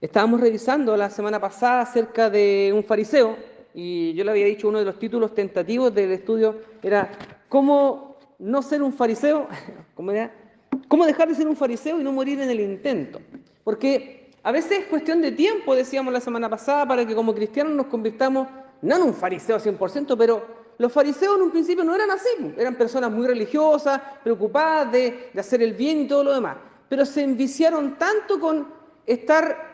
Estábamos revisando la semana pasada acerca de un fariseo y yo le había dicho uno de los títulos tentativos del estudio era ¿cómo no ser un fariseo? ¿Cómo era? ¿Cómo dejar de ser un fariseo y no morir en el intento? Porque a veces es cuestión de tiempo, decíamos la semana pasada, para que como cristianos nos convirtamos, no en un fariseo 100%, pero los fariseos en un principio no eran así, eran personas muy religiosas, preocupadas de hacer el bien y todo lo demás, pero se enviciaron tanto con estar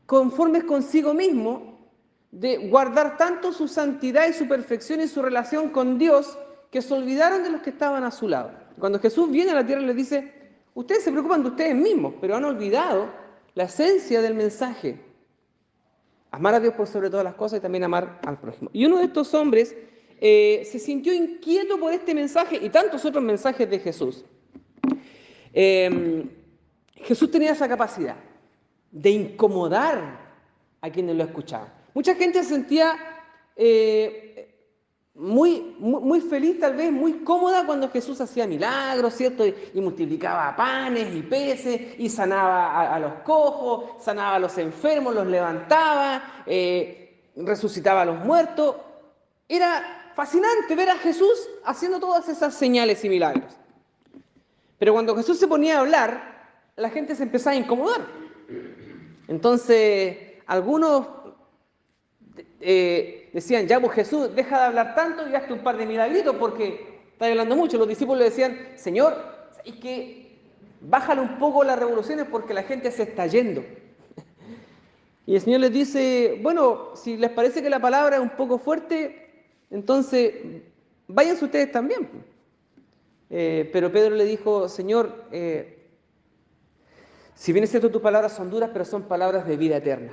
conformes consigo mismo, de guardar tanto su santidad y su perfección y su relación con Dios, que se olvidaron de los que estaban a su lado. Cuando Jesús viene a la tierra les dice, ustedes se preocupan de ustedes mismos, pero han olvidado la esencia del mensaje. Amar a Dios por sobre todas las cosas y también amar al prójimo. Y uno de estos hombres se sintió inquieto por este mensaje y tantos otros mensajes de Jesús. Jesús tenía esa capacidad de incomodar a quienes lo escuchaban. Mucha gente se sentía muy feliz, tal vez muy cómoda cuando Jesús hacía milagros, ¿cierto? Y multiplicaba panes y peces, y sanaba a los cojos, sanaba a los enfermos, los levantaba, resucitaba a los muertos. Era fascinante ver a Jesús haciendo todas esas señales y milagros. Pero cuando Jesús se ponía a hablar, la gente se empezaba a incomodar. Entonces, algunos decían, ya pues Jesús, deja de hablar tanto y hazte un par de milagritos porque estás hablando mucho. Los discípulos le decían, Señor, es que bájale un poco las revoluciones porque la gente se está yendo. Y el Señor les dice, bueno, si les parece que la palabra es un poco fuerte, entonces váyanse ustedes también. Pero Pedro le dijo, Señor, si bien es cierto tus palabras son duras, pero son palabras de vida eterna.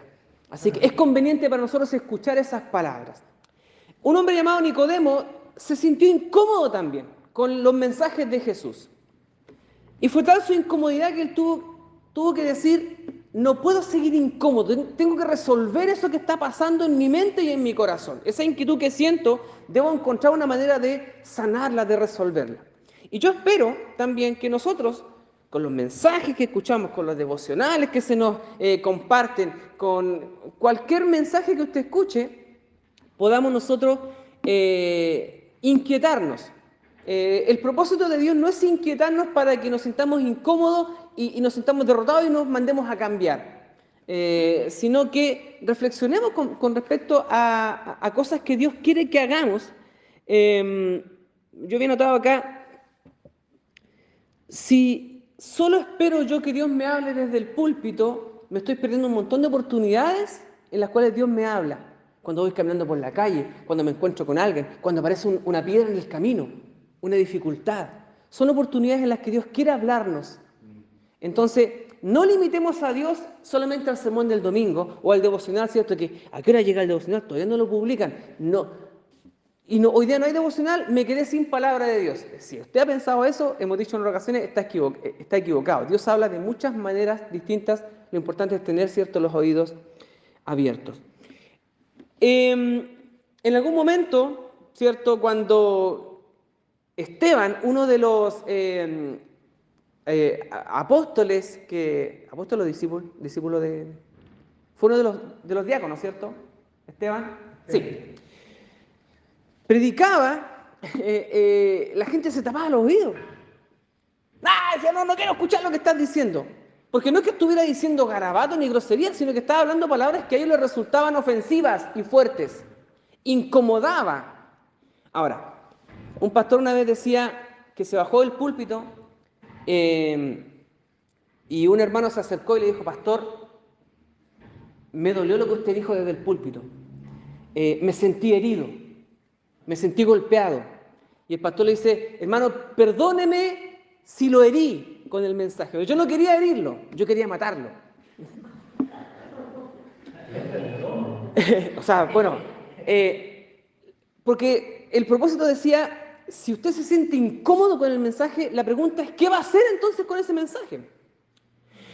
Así que es conveniente para nosotros escuchar esas palabras. Un hombre llamado Nicodemo se sintió incómodo también con los mensajes de Jesús. Y fue tal su incomodidad que él tuvo que decir, no puedo seguir incómodo, tengo que resolver eso que está pasando en mi mente y en mi corazón. Esa inquietud que siento, debo encontrar una manera de sanarla, de resolverla. Y yo espero también que nosotros, con los mensajes que escuchamos, con los devocionales que se nos comparten, con cualquier mensaje que usted escuche, podamos nosotros inquietarnos. El propósito de Dios no es inquietarnos para que nos sintamos incómodos y nos sintamos derrotados y nos mandemos a cambiar, sino que reflexionemos con respecto a cosas que Dios quiere que hagamos. Yo había notado acá, si solo espero yo que Dios me hable desde el púlpito, me estoy perdiendo un montón de oportunidades en las cuales Dios me habla. Cuando voy caminando por la calle, cuando me encuentro con alguien, cuando aparece una piedra en el camino, una dificultad. Son oportunidades en las que Dios quiere hablarnos. Entonces, no limitemos a Dios solamente al sermón del domingo o al devocional, ¿cierto? Que ¿a qué hora llega el devocional? Todavía no lo publican. No. Y no, hoy día no hay devocional, me quedé sin palabra de Dios. Si usted ha pensado eso, hemos dicho en otras ocasiones, está equivocado. Dios habla de muchas maneras distintas. Lo importante es tener, ¿cierto?, los oídos abiertos. En algún momento, ¿cierto?, cuando Esteban, uno de los apóstoles, apóstol o discípulo fue uno de los diáconos, ¿cierto? Esteban, sí. Predicaba, la gente se tapaba los oídos. Decía, no quiero escuchar lo que estás diciendo. Porque no es que estuviera diciendo garabato ni grosería, sino que estaba hablando palabras que a ellos les resultaban ofensivas y fuertes. Incomodaba. Ahora, un pastor una vez decía que se bajó del púlpito y un hermano se acercó y le dijo, pastor, me dolió lo que usted dijo desde el púlpito. Me sentí herido, me sentí golpeado. Y el pastor le dice, hermano, perdóneme si lo herí con el mensaje. Yo no quería herirlo, yo quería matarlo. O sea, bueno, porque el propósito decía, si usted se siente incómodo con el mensaje, la pregunta es, ¿qué va a hacer entonces con ese mensaje?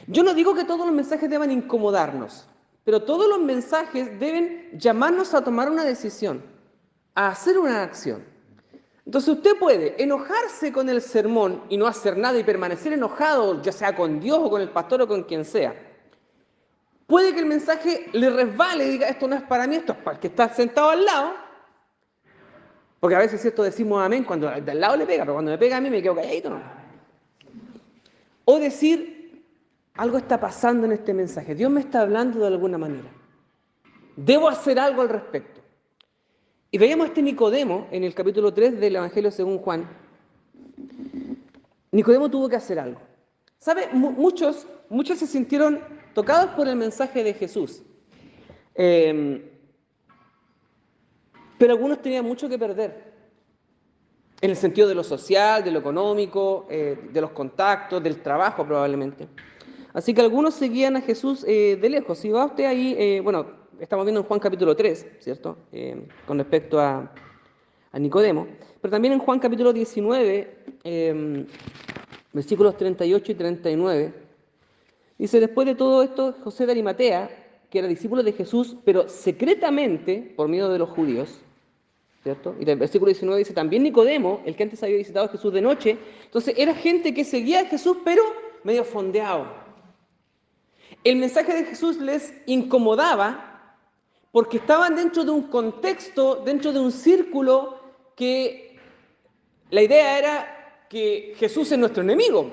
Yo no digo que todos los mensajes deban incomodarnos, pero todos los mensajes deben llamarnos a tomar una decisión, a hacer una acción. Entonces usted puede enojarse con el sermón y no hacer nada y permanecer enojado, ya sea con Dios o con el pastor o con quien sea. puede que el mensaje le resbale y diga, esto no es para mí, esto es para el que está sentado al lado. Porque a veces, ¿cierto?, decimos amén cuando al de al lado le pega, pero cuando me pega a mí me quedo calladito, ¿no? O decir, algo está pasando en este mensaje, Dios me está hablando de alguna manera. Debo hacer algo al respecto. Y veíamos a este Nicodemo en el capítulo 3 del Evangelio según Juan. Nicodemo tuvo que hacer algo. ¿Sabe? Muchos se sintieron tocados por el mensaje de Jesús. Pero algunos tenían mucho que perder. En el sentido de lo social, de lo económico, de los contactos, del trabajo probablemente. Así que algunos seguían a Jesús de lejos. Si va usted ahí, bueno, estamos viendo en Juan capítulo 3, ¿cierto? Con respecto a Nicodemo. Pero también en Juan capítulo 19, versículos 38 y 39, dice, después de todo esto, José de Arimatea, que era discípulo de Jesús, pero secretamente, por miedo de los judíos, ¿cierto? Y el versículo 19 dice, también Nicodemo, el que antes había visitado a Jesús de noche. Entonces era gente que seguía a Jesús, pero medio fondeado. El mensaje de Jesús les incomodaba porque estaban dentro de un contexto, dentro de un círculo que la idea era que Jesús es nuestro enemigo.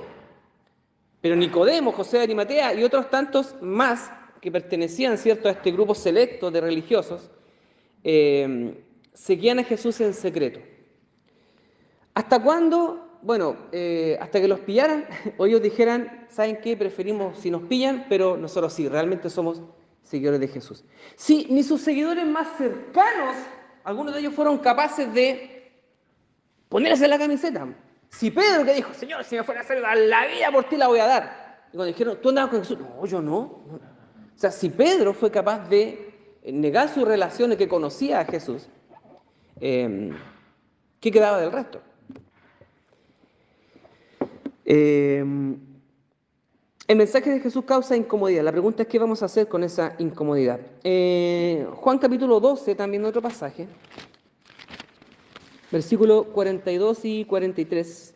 Pero Nicodemo, José de Arimatea y otros tantos más que pertenecían, ¿cierto?, a este grupo selecto de religiosos, seguían a Jesús en secreto. ¿Hasta cuándo? Bueno, hasta que los pillaran o ellos dijeran, ¿saben qué? Preferimos si nos pillan, pero nosotros sí, realmente somos seguidores de Jesús. Sí, ni sus seguidores más cercanos, algunos de ellos fueron capaces de ponerse la camiseta. Si Pedro, que dijo, Señor, si me fuera a hacer la vida por ti la voy a dar. Y cuando dijeron, ¿tú andabas con Jesús? No, yo no. O sea, si Pedro fue capaz de negar sus relaciones, que conocía a Jesús, ¿qué quedaba del resto? El mensaje de Jesús causa incomodidad. La pregunta es, ¿qué vamos a hacer con esa incomodidad? Juan capítulo 12, también otro pasaje, versículos 42 y 43.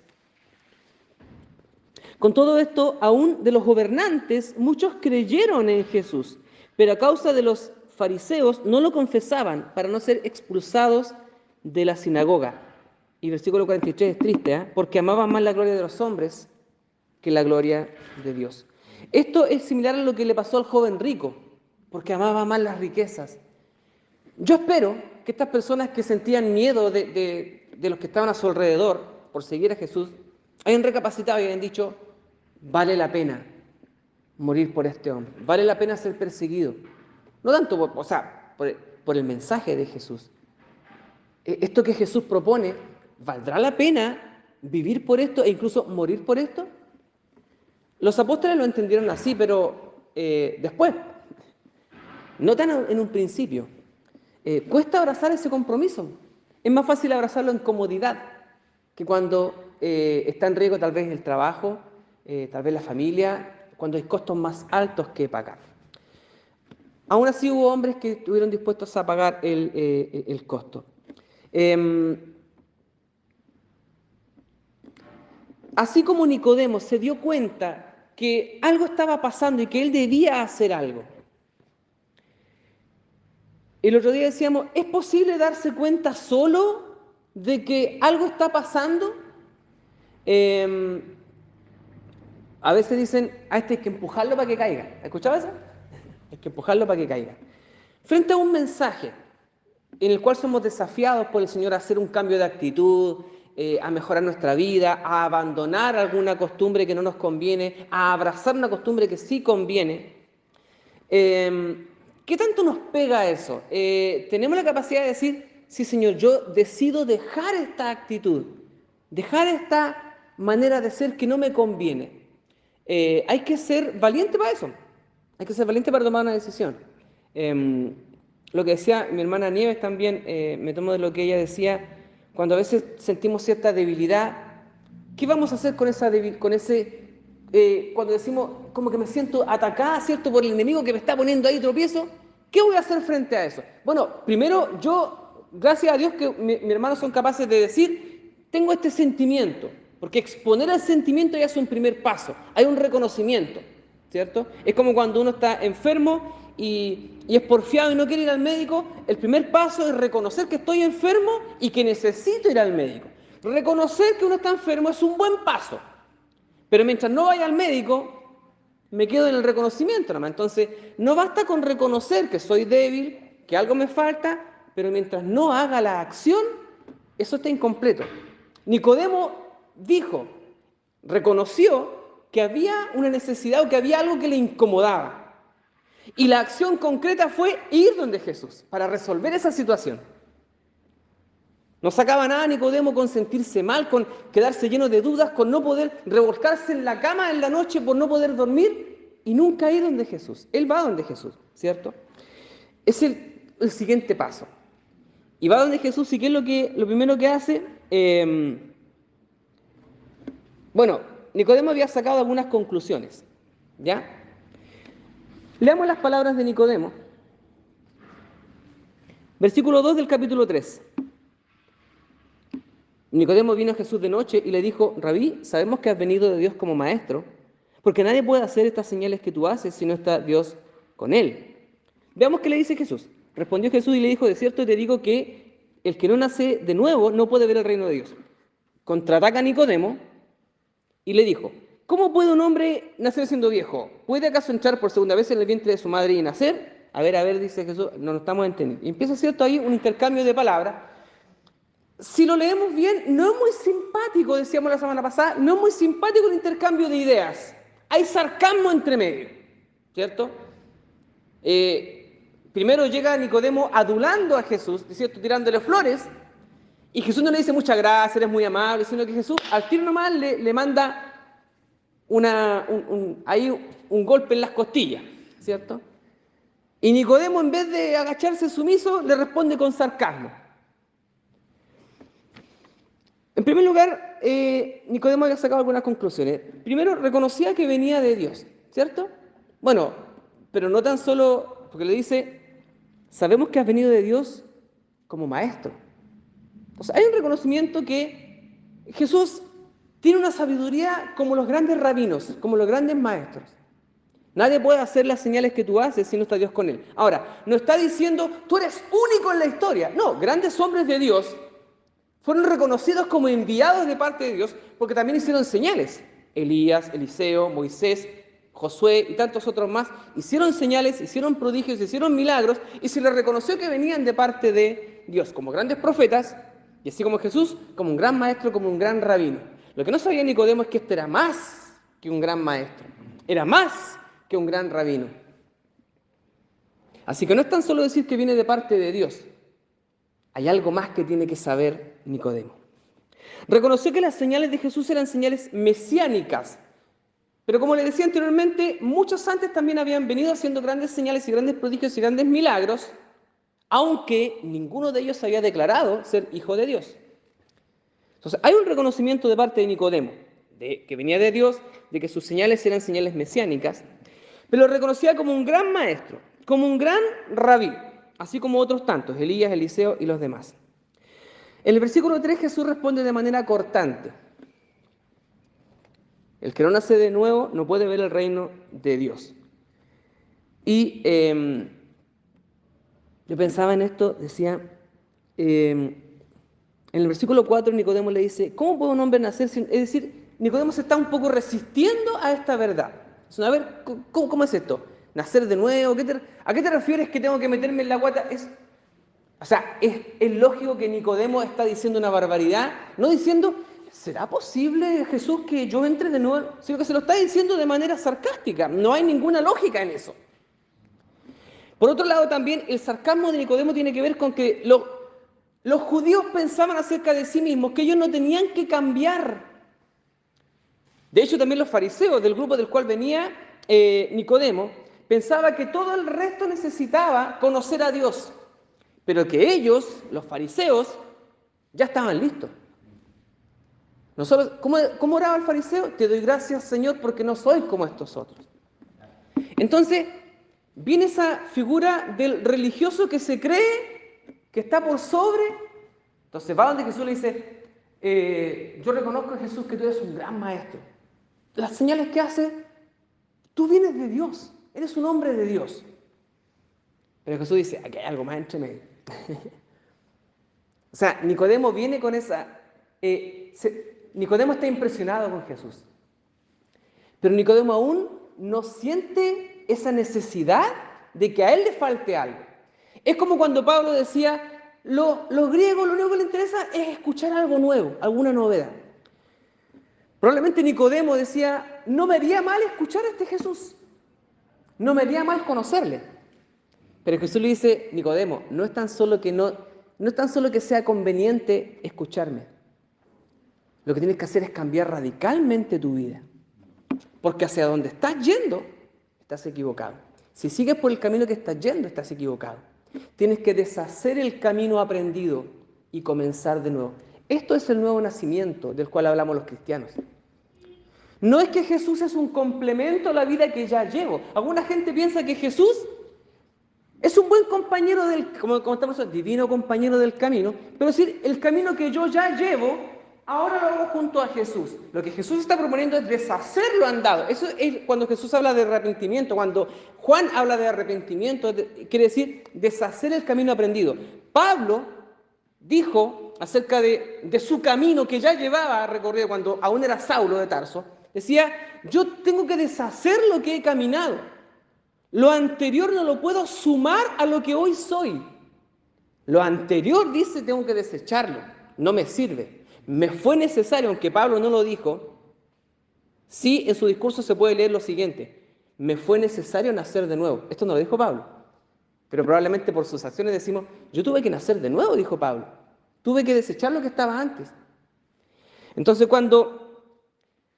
Con todo esto, aún de los gobernantes, muchos creyeron en Jesús, pero a causa de los fariseos no lo confesaban para no ser expulsados de la sinagoga. Y versículo 43 es triste, porque amaban más la gloria de los hombres que la gloria de Dios. Esto es similar a lo que le pasó al joven rico, porque amaba más las riquezas. Yo espero que estas personas que sentían miedo de los que estaban a su alrededor por seguir a Jesús, hayan recapacitado y hayan dicho, vale la pena morir por este hombre, vale la pena ser perseguido. No tanto por el mensaje de Jesús. Esto que Jesús propone, ¿valdrá la pena vivir por esto e incluso morir por esto? Los apóstoles lo entendieron así, pero después, no tan en un principio. Cuesta abrazar ese compromiso. Es más fácil abrazarlo en comodidad que cuando está en riesgo tal vez el trabajo, tal vez la familia, cuando hay costos más altos que pagar. Aún así hubo hombres que estuvieron dispuestos a pagar el costo. Así como Nicodemo se dio cuenta que algo estaba pasando y que él debía hacer algo. El otro día decíamos, ¿es posible darse cuenta solo de que algo está pasando? A veces dicen, este hay que empujarlo para que caiga. ¿Escuchaba eso? Hay que empujarlo para que caiga. Frente a un mensaje en el cual somos desafiados por el Señor a hacer un cambio de actitud, a mejorar nuestra vida, a abandonar alguna costumbre que no nos conviene, a abrazar una costumbre que sí conviene. ¿Qué tanto nos pega eso? Tenemos la capacidad de decir, sí Señor, yo decido dejar esta actitud, dejar esta manera de ser que no me conviene. Hay que ser valiente para eso, hay que ser valiente para tomar una decisión. Lo que decía mi hermana Nieves también, me tomo de lo que ella decía, cuando a veces sentimos cierta debilidad, ¿qué vamos a hacer con cuando decimos como que me siento atacada, ¿cierto?, por el enemigo que me está poniendo ahí tropiezo? ¿Qué voy a hacer frente a eso? Bueno, primero yo, gracias a Dios que mis hermanos son capaces de decir, tengo este sentimiento, porque exponer el sentimiento ya es un primer paso, hay un reconocimiento. ¿cierto? Es como cuando uno está enfermo y es porfiado y no quiere ir al médico. El primer paso es reconocer que estoy enfermo y que necesito ir al médico. Reconocer que uno está enfermo es un buen paso, pero mientras no vaya al médico, me quedo en el reconocimiento nomás. Entonces, no basta con reconocer que soy débil, que algo me falta, pero mientras no haga la acción, eso está incompleto. Nicodemo dijo, reconoció que había una necesidad o que había algo que le incomodaba. Y la acción concreta fue ir donde Jesús para resolver esa situación. No sacaba nada Nicodemo con sentirse mal, con quedarse lleno de dudas, con no poder revolcarse en la cama en la noche por no poder dormir y nunca ir donde Jesús. Él va donde Jesús, ¿cierto? Es el siguiente paso. Y va donde Jesús, ¿y qué es lo primero que hace? Bueno, Nicodemo había sacado algunas conclusiones, ¿ya? Leamos las palabras de Nicodemo. Versículo 2 del capítulo 3. Nicodemo vino a Jesús de noche y le dijo, Rabí, sabemos que has venido de Dios como maestro, porque nadie puede hacer estas señales que tú haces si no está Dios con él. Veamos qué le dice Jesús. Respondió Jesús y le dijo, de cierto te digo que el que no nace de nuevo no puede ver el reino de Dios. Contraataca a Nicodemo y le dijo, ¿cómo puede un hombre nacer siendo viejo? ¿Puede acaso entrar por segunda vez en el vientre de su madre y nacer? A ver, dice Jesús, no nos estamos entendiendo. Y empieza, ¿cierto?, ahí un intercambio de palabras. Si lo leemos bien, no es muy simpático, decíamos la semana pasada, no es muy simpático el intercambio de ideas. Hay sarcasmo entre medio, ¿cierto? Primero llega Nicodemo adulando a Jesús, ¿cierto?, tirándole flores, y Jesús no le dice muchas gracias, eres muy amable, sino que Jesús al tiro nomás le manda un golpe en las costillas, ¿cierto? Y Nicodemo, en vez de agacharse sumiso, le responde con sarcasmo. En primer lugar, Nicodemo había sacado algunas conclusiones. Primero, reconocía que venía de Dios, ¿cierto? Bueno, pero no tan solo, porque le dice, sabemos que has venido de Dios como maestro. O sea, hay un reconocimiento que Jesús tiene una sabiduría como los grandes rabinos, como los grandes maestros. Nadie puede hacer las señales que tú haces si no está Dios con él. Ahora, no está diciendo, tú eres único en la historia. No, grandes hombres de Dios fueron reconocidos como enviados de parte de Dios porque también hicieron señales. Elías, Eliseo, Moisés, Josué y tantos otros más hicieron señales, hicieron prodigios, hicieron milagros y se les reconoció que venían de parte de Dios como grandes profetas y así como Jesús, como un gran maestro, como un gran rabino. Lo que no sabía Nicodemo es que esto era más que un gran maestro, era más que un gran rabino. Así que no es tan solo decir que viene de parte de Dios. Hay algo más que tiene que saber Nicodemo. Reconoció que las señales de Jesús eran señales mesiánicas, pero como le decía anteriormente, muchos antes también habían venido haciendo grandes señales y grandes prodigios y grandes milagros, aunque ninguno de ellos había declarado ser hijo de Dios. Entonces, hay un reconocimiento de parte de Nicodemo, de que venía de Dios, de que sus señales eran señales mesiánicas, pero lo reconocía como un gran maestro, como un gran rabí, así como otros tantos, Elías, Eliseo y los demás. En el versículo 3 Jesús responde de manera cortante. El que no nace de nuevo no puede ver el reino de Dios. Y yo pensaba en esto, decía, en el versículo 4 Nicodemo le dice, ¿cómo puede un hombre nacer sin...? Es decir, Nicodemo se está un poco resistiendo a esta verdad. A ver, ¿cómo es esto? ¿Nacer de nuevo? ¿A qué te refieres que tengo que meterme en la guata? Es lógico que Nicodemo está diciendo una barbaridad, no diciendo, ¿será posible, Jesús, que yo entre de nuevo? Sino que se lo está diciendo de manera sarcástica, no hay ninguna lógica en eso. Por otro lado, también el sarcasmo de Nicodemo tiene que ver con que los judíos pensaban acerca de sí mismos que ellos no tenían que cambiar. De hecho, también los fariseos, del grupo del cual venía Nicodemo, pensaban que todo el resto necesitaba conocer a Dios, pero que ellos, los fariseos, ya estaban listos. Nosotros, ¿cómo oraba el fariseo? Te doy gracias, Señor, porque no soy como estos otros. Entonces, viene esa figura del religioso que se cree que está por sobre. Entonces va donde Jesús le dice, yo reconozco a Jesús que tú eres un gran maestro. Las señales que hace, Tú vienes de Dios, eres un hombre de Dios. Pero Jesús dice, aquí hay algo más entre medio. O sea, Nicodemo viene con esa... Nicodemo está impresionado con Jesús. Pero Nicodemo aún no siente esa necesidad de que a él le falte algo. Es como cuando Pablo decía, los griegos lo único que les interesa es escuchar algo nuevo, alguna novedad. Probablemente Nicodemo decía, no me haría mal escuchar a este Jesús. No me haría mal conocerle. Pero Jesús le dice, Nicodemo, no es tan solo que sea conveniente escucharme. Lo que tienes que hacer es cambiar radicalmente tu vida. Porque hacia donde estás yendo, estás equivocado. Si sigues por el camino que estás yendo, estás equivocado. Tienes que deshacer el camino aprendido y comenzar de nuevo. Esto es el nuevo nacimiento del cual hablamos los cristianos. No es que Jesús es un complemento a la vida que ya llevo. Alguna gente piensa que Jesús es un buen compañero como estamos diciendo, divino compañero del camino, pero es decir, el camino que yo ya llevo, ahora lo hago junto a Jesús. Lo que Jesús está proponiendo es deshacer lo andado. Eso es cuando Jesús habla de arrepentimiento, cuando Juan habla de arrepentimiento, quiere decir deshacer el camino aprendido. Pablo dijo acerca de su camino que ya llevaba recorrido cuando aún era Saulo de Tarso, decía, yo tengo que deshacer lo que he caminado. Lo anterior no lo puedo sumar a lo que hoy soy. Lo anterior, dice, tengo que desecharlo. No me sirve. Me fue necesario, aunque Pablo no lo dijo, sí en su discurso se puede leer lo siguiente. Me fue necesario nacer de nuevo. Esto no lo dijo Pablo. Pero probablemente por sus acciones decimos, yo tuve que nacer de nuevo, dijo Pablo. Tuve que desechar lo que estaba antes. Entonces cuando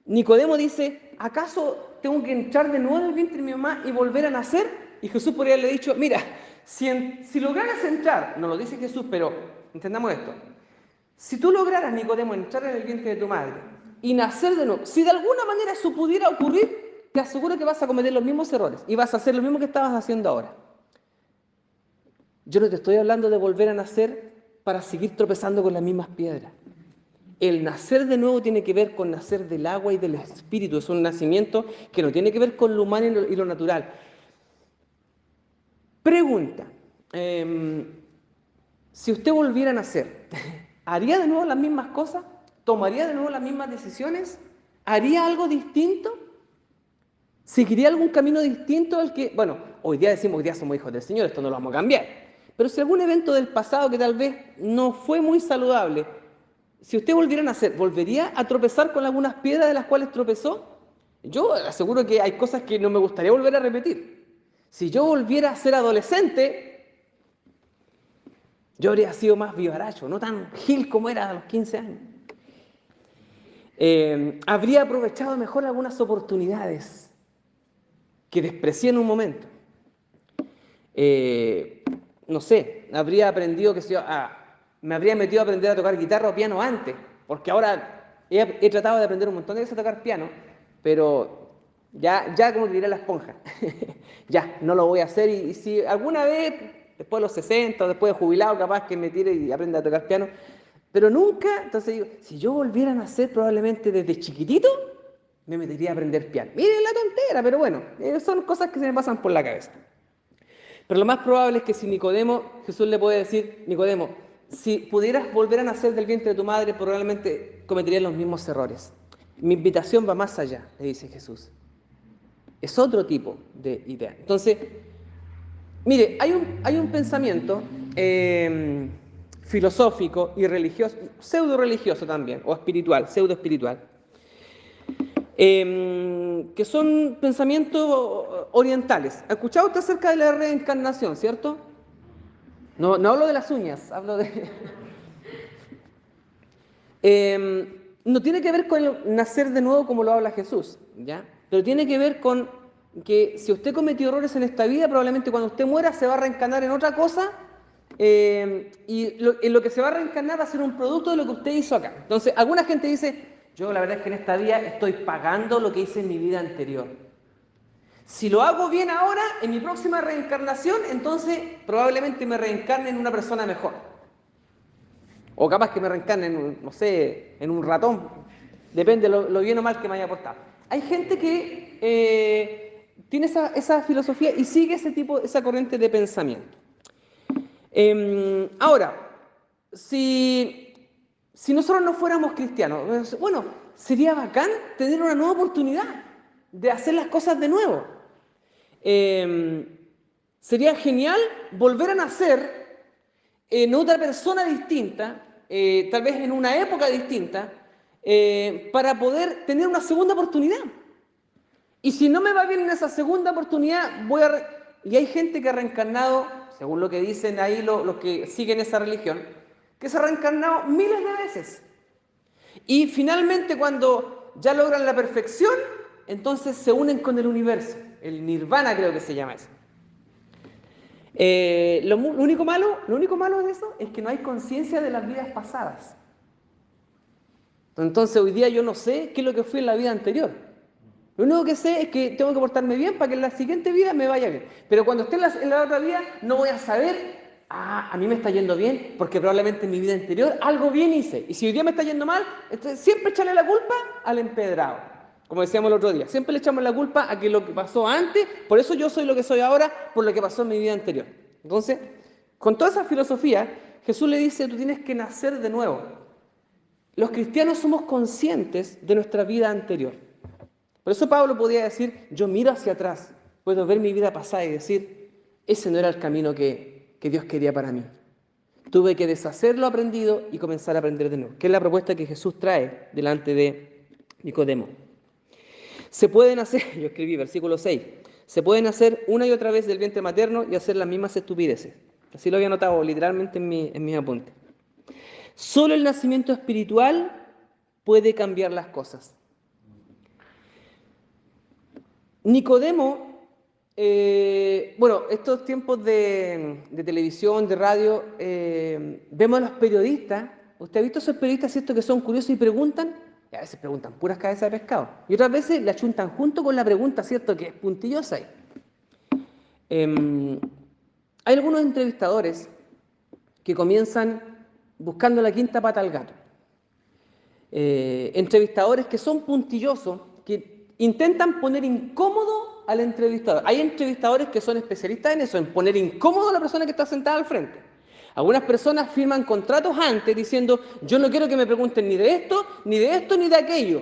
Nicodemo dice, ¿acaso tengo que entrar de nuevo en el vientre de mi mamá y volver a nacer? Y Jesús podría haberle dicho, mira, si lograras entrar, no lo dice Jesús, pero entendamos esto. Si tú lograras, Nicodemo, entrar en el vientre de tu madre y nacer de nuevo, si de alguna manera eso pudiera ocurrir, te aseguro que vas a cometer los mismos errores y vas a hacer lo mismo que estabas haciendo ahora. Yo no te estoy hablando de volver a nacer para seguir tropezando con las mismas piedras. El nacer de nuevo tiene que ver con nacer del agua y del espíritu. Es un nacimiento que no tiene que ver con lo humano y lo natural. Pregunta. Si usted volviera a nacer, ¿haría de nuevo las mismas cosas? ¿Tomaría de nuevo las mismas decisiones? ¿Haría algo distinto? ¿Seguiría algún camino distinto al que... Bueno, hoy día decimos que ya somos hijos del Señor, esto no lo vamos a cambiar. Pero si algún evento del pasado que tal vez no fue muy saludable, si usted volviera a nacer, ¿volvería a tropezar con algunas piedras de las cuales tropezó? Yo aseguro que hay cosas que no me gustaría volver a repetir. Si yo volviera a ser adolescente, yo habría sido más vivaracho, no tan gil como era a los 15 años. Habría aprovechado mejor algunas oportunidades que desprecié en un momento. No sé, habría aprendido me habría metido a aprender a tocar guitarra o piano antes, porque ahora he tratado de aprender un montón de veces a tocar piano, pero ya como que tiré la esponja. Ya, no lo voy a hacer y si alguna vez, después de los 60 o después de jubilado, capaz que me tire y aprenda a tocar piano, pero nunca, entonces digo, si yo volviera a nacer probablemente desde chiquitito, me metería a aprender piano. Miren la tontera, pero bueno, son cosas que se me pasan por la cabeza. Pero lo más probable es que si Jesús le puede decir, Nicodemo, si pudieras volver a nacer del vientre de tu madre, probablemente cometerías los mismos errores. Mi invitación va más allá, le dice Jesús. Es otro tipo de idea. Entonces, mire, hay un pensamiento filosófico y religioso, pseudo-religioso también, o espiritual, pseudo-espiritual, que son pensamientos orientales. ¿Ha escuchado usted acerca de la reencarnación, cierto? No hablo de las uñas, hablo de... no tiene que ver con el nacer de nuevo como lo habla Jesús, ¿ya? Pero tiene que ver con que si usted cometió errores en esta vida, probablemente cuando usted muera se va a reencarnar en otra cosa y en lo que se va a reencarnar va a ser un producto de lo que usted hizo acá. Entonces, alguna gente dice, yo la verdad es que en esta vida estoy pagando lo que hice en mi vida anterior. Si lo hago bien ahora, en mi próxima reencarnación, entonces probablemente me reencarne en una persona mejor. O capaz que me reencarne en un ratón. Depende lo bien o mal que me haya portado. Hay gente que tiene esa filosofía y sigue esa corriente de pensamiento. Ahora, si nosotros no fuéramos cristianos, bueno, sería bacán tener una nueva oportunidad de hacer las cosas de nuevo. Sería genial volver a nacer en otra persona distinta, tal vez en una época distinta, para poder tener una segunda oportunidad. Y si no me va bien en esa segunda oportunidad, y hay gente que ha reencarnado, según lo que dicen ahí los que siguen esa religión, que se ha reencarnado miles de veces. Y finalmente cuando ya logran la perfección, entonces se unen con el universo. El nirvana creo que se llama eso. Lo único malo de eso es que no hay conciencia de las vidas pasadas. Entonces hoy día yo no sé qué es lo que fui en la vida anterior. Lo único que sé es que tengo que portarme bien para que en la siguiente vida me vaya bien. Pero cuando esté en la otra vida no voy a saber, a mí me está yendo bien porque probablemente en mi vida anterior algo bien hice. Y si hoy día me está yendo mal, entonces siempre echarle la culpa al empedrado. Como decíamos el otro día, siempre le echamos la culpa a que lo que pasó antes, por eso yo soy lo que soy ahora, por lo que pasó en mi vida anterior. Entonces, con toda esa filosofía, Jesús le dice, tú tienes que nacer de nuevo. Los cristianos somos conscientes de nuestra vida anterior. Por eso Pablo podía decir, yo miro hacia atrás, puedo ver mi vida pasada y decir, ese no era el camino que Dios quería para mí. Tuve que deshacer lo aprendido y comenzar a aprender de nuevo, que es la propuesta que Jesús trae delante de Nicodemo. Se pueden hacer, yo escribí versículo 6, se pueden hacer una y otra vez del vientre materno y hacer las mismas estupideces. Así lo había notado literalmente en mis apuntes. Solo el nacimiento espiritual puede cambiar las cosas. Nicodemo, estos tiempos de televisión, de radio, vemos a los periodistas. ¿Usted ha visto esos periodistas, cierto, que son curiosos y preguntan? Y a veces preguntan puras cabezas de pescado. Y otras veces le achuntan junto con la pregunta, cierto, que es puntillosa ahí. Hay algunos entrevistadores que comienzan buscando la quinta pata al gato. Entrevistadores que son puntillosos, que intentan poner incómodo al entrevistador. Hay entrevistadores que son especialistas en eso, en poner incómodo a la persona que está sentada al frente. Algunas personas firman contratos antes diciendo, yo no quiero que me pregunten ni de esto, ni de esto, ni de aquello.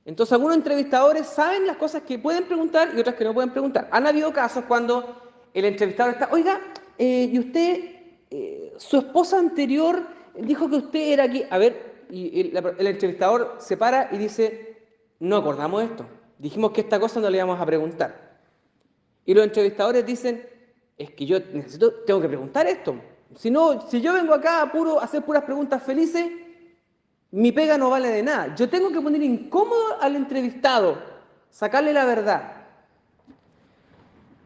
Entonces algunos entrevistadores saben las cosas que pueden preguntar y otras que no pueden preguntar. Han habido casos cuando el entrevistador está, oiga, y usted, su esposa anterior dijo que usted era aquí. A ver, y el entrevistador se para y dice, no acordamos esto. Dijimos que esta cosa no le íbamos a preguntar. Y los entrevistadores dicen, es que yo tengo que preguntar esto. Si yo vengo acá a hacer puras preguntas felices, mi pega no vale de nada. Yo tengo que poner incómodo al entrevistado, sacarle la verdad.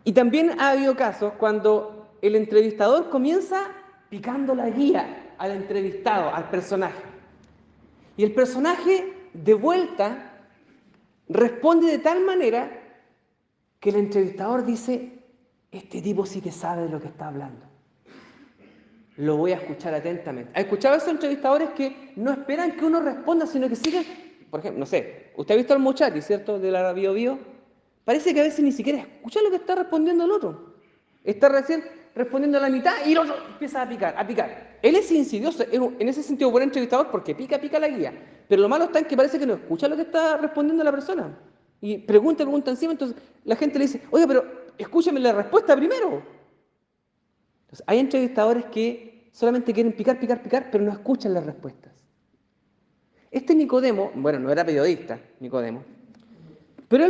Y también ha habido casos cuando el entrevistador comienza picando la guía al entrevistado, al personaje. Y el personaje, de vuelta, responde de tal manera que el entrevistador dice, este tipo sí que sabe de lo que está hablando. Lo voy a escuchar atentamente. ¿Ha escuchado a esos entrevistadores que no esperan que uno responda, sino que siguen? Por ejemplo, no sé, usted ha visto al Mochati, ¿cierto? De la Bio Bio. Parece que a veces ni siquiera escucha lo que está respondiendo el otro. Está recién respondiendo a la mitad y el otro empieza a picar. Él es insidioso, en ese sentido buen entrevistador porque pica la guía. Pero lo malo está en que parece que no escucha lo que está respondiendo la persona. Y pregunta encima, entonces la gente le dice, oiga, pero escúcheme la respuesta primero. Entonces, hay entrevistadores que solamente quieren picar, pero no escuchan las respuestas. Este Nicodemo, bueno, no era periodista, Nicodemo, pero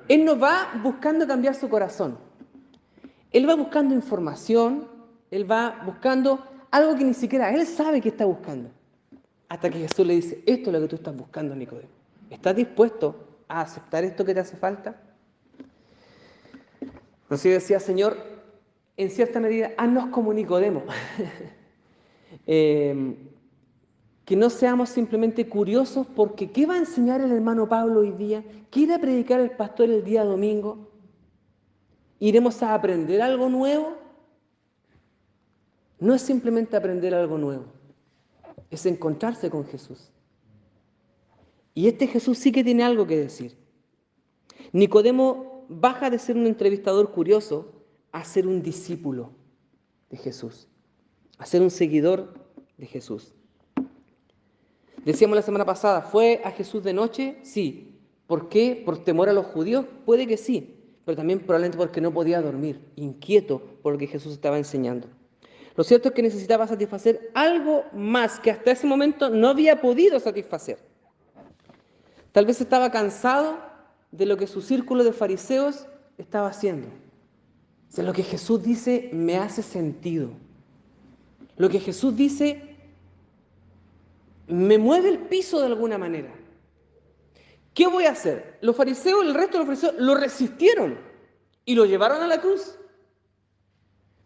él no va buscando cambiar su corazón. Él va buscando información, él va buscando algo que ni siquiera él sabe que está buscando. Hasta que Jesús le dice, esto es lo que tú estás buscando, Nicodemo. ¿Estás dispuesto a aceptar esto que te hace falta? Entonces yo decía, Señor, en cierta medida, haznos como Nicodemo. Que no seamos simplemente curiosos porque ¿qué va a enseñar el hermano Pablo hoy día? ¿Qué irá a predicar el pastor el día domingo? ¿Iremos a aprender algo nuevo? No es simplemente aprender algo nuevo, es encontrarse con Jesús. Y este Jesús sí que tiene algo que decir. Nicodemo baja de ser un entrevistador curioso a ser un discípulo de Jesús, a ser un seguidor de Jesús. Decíamos la semana pasada, ¿fue a Jesús de noche? Sí. ¿Por qué? ¿Por temor a los judíos? Puede que sí, pero también probablemente porque no podía dormir, inquieto por lo que Jesús estaba enseñando. Lo cierto es que necesitaba satisfacer algo más que hasta ese momento no había podido satisfacer. Tal vez estaba cansado de lo que su círculo de fariseos estaba haciendo. O sea, lo que Jesús dice me hace sentido. Lo que Jesús dice me mueve el piso de alguna manera. ¿Qué voy a hacer? Los fariseos, el resto de los fariseos, lo resistieron y lo llevaron a la cruz.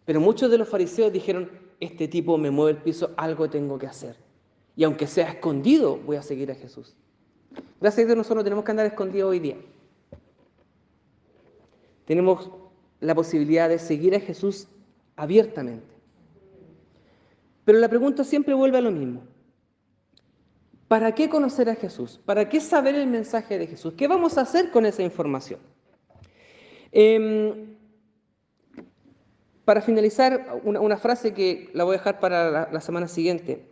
Pero muchos de los fariseos dijeron, este tipo me mueve el piso, algo tengo que hacer. Y aunque sea escondido, voy a seguir a Jesús. Gracias a Dios nosotros no tenemos que andar escondidos hoy día. Tenemos la posibilidad de seguir a Jesús abiertamente. Pero la pregunta siempre vuelve a lo mismo. ¿Para qué conocer a Jesús? ¿Para qué saber el mensaje de Jesús? ¿Qué vamos a hacer con esa información? Para finalizar, una frase que la voy a dejar para la semana siguiente.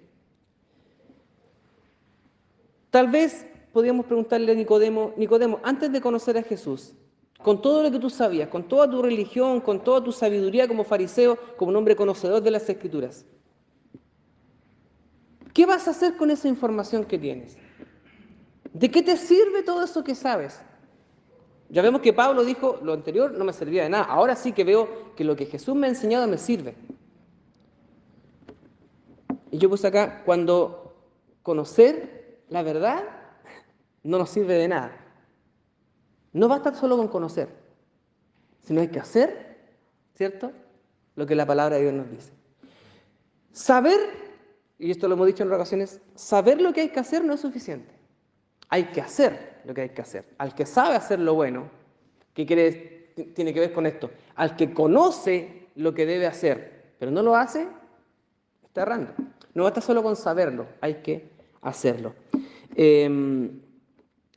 Tal vez podríamos preguntarle a Nicodemo, Nicodemo, antes de conocer a Jesús, con todo lo que tú sabías, con toda tu religión, con toda tu sabiduría como fariseo, como un hombre conocedor de las Escrituras, ¿qué vas a hacer con esa información que tienes? ¿De qué te sirve todo eso que sabes? Ya vemos que Pablo dijo, lo anterior no me servía de nada, ahora sí que veo que lo que Jesús me ha enseñado me sirve. Y yo puse acá, cuando conocer la verdad no nos sirve de nada. No basta solo con conocer, sino hay que hacer, ¿cierto?, lo que la palabra de Dios nos dice. Saber, y esto lo hemos dicho en ocasiones, saber lo que hay que hacer no es suficiente. Hay que hacer lo que hay que hacer. Al que sabe hacer lo bueno, ¿qué tiene que ver con esto? Al que conoce lo que debe hacer, pero no lo hace, está errando. No basta solo con saberlo, hay que hacerlo.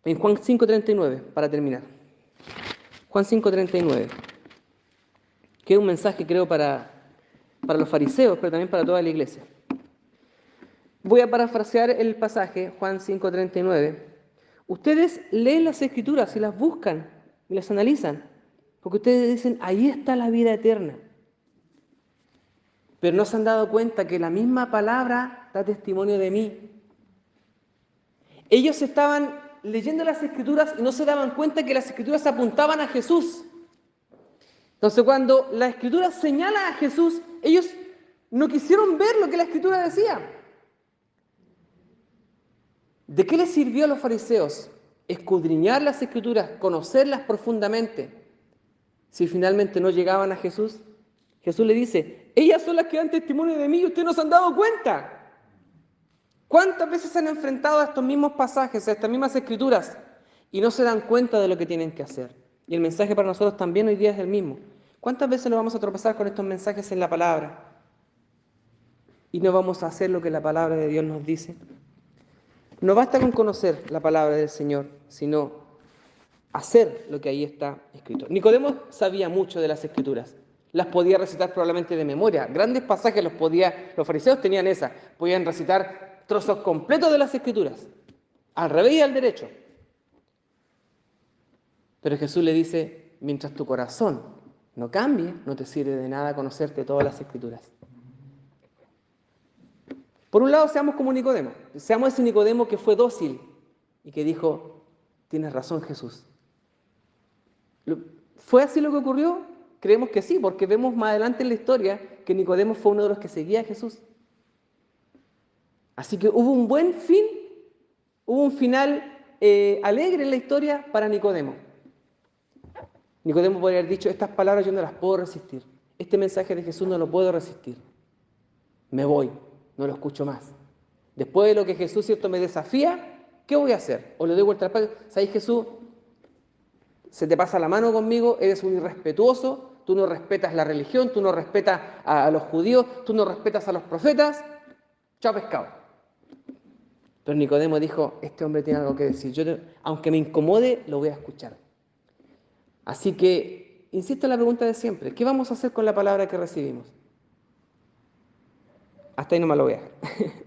En Juan 5:39, para terminar. Juan 5:39, que es un mensaje, creo, para los fariseos, pero también para toda la iglesia. Voy a parafrasear el pasaje, Juan 5:39. Ustedes leen las Escrituras y las buscan y las analizan, porque ustedes dicen, ahí está la vida eterna. Pero no se han dado cuenta que la misma palabra da testimonio de mí. Ellos estaban leyendo las Escrituras y no se daban cuenta que las Escrituras apuntaban a Jesús. Entonces, cuando la Escritura señala a Jesús, ellos no quisieron ver lo que la Escritura decía. ¿De qué les sirvió a los fariseos escudriñar las Escrituras, conocerlas profundamente, si finalmente no llegaban a Jesús? Jesús le dice, ellas son las que dan testimonio de mí y ustedes no se han dado cuenta. ¿Cuántas veces se han enfrentado a estos mismos pasajes, a estas mismas Escrituras, y no se dan cuenta de lo que tienen que hacer? Y el mensaje para nosotros también hoy día es el mismo. ¿Cuántas veces nos vamos a tropezar con estos mensajes en la palabra y no vamos a hacer lo que la palabra de Dios nos dice? No basta con conocer la palabra del Señor, sino hacer lo que ahí está escrito. Nicodemo sabía mucho de las Escrituras. Las podía recitar probablemente de memoria. Grandes pasajes los fariseos tenían esa. Podían recitar trozos completos de las Escrituras, al revés y al derecho. Pero Jesús le dice, mientras tu corazón no cambie, no te sirve de nada conocerte todas las Escrituras. Por un lado, seamos como Nicodemo. Seamos ese Nicodemo que fue dócil y que dijo, tienes razón, Jesús. ¿Fue así lo que ocurrió? Creemos que sí, porque vemos más adelante en la historia que Nicodemo fue uno de los que seguía a Jesús. Así que hubo un buen fin, hubo un final alegre en la historia para Nicodemo. Nicodemo podría haber dicho, estas palabras yo no las puedo resistir. Este mensaje de Jesús no lo puedo resistir. Me voy. No lo escucho más. Después de lo que Jesús, cierto, me desafía, ¿qué voy a hacer? O le doy vuelta al patio. ¿Sabes, Jesús? Se te pasa la mano conmigo, eres un irrespetuoso, tú no respetas la religión, tú no respetas a los judíos, tú no respetas a los profetas. Chao pescado. Pero Nicodemo dijo, este hombre tiene algo que decir. Aunque me incomode, lo voy a escuchar. Así que, insisto en la pregunta de siempre, ¿qué vamos a hacer con la palabra que recibimos? Hasta ahí nomás lo voy a dejar.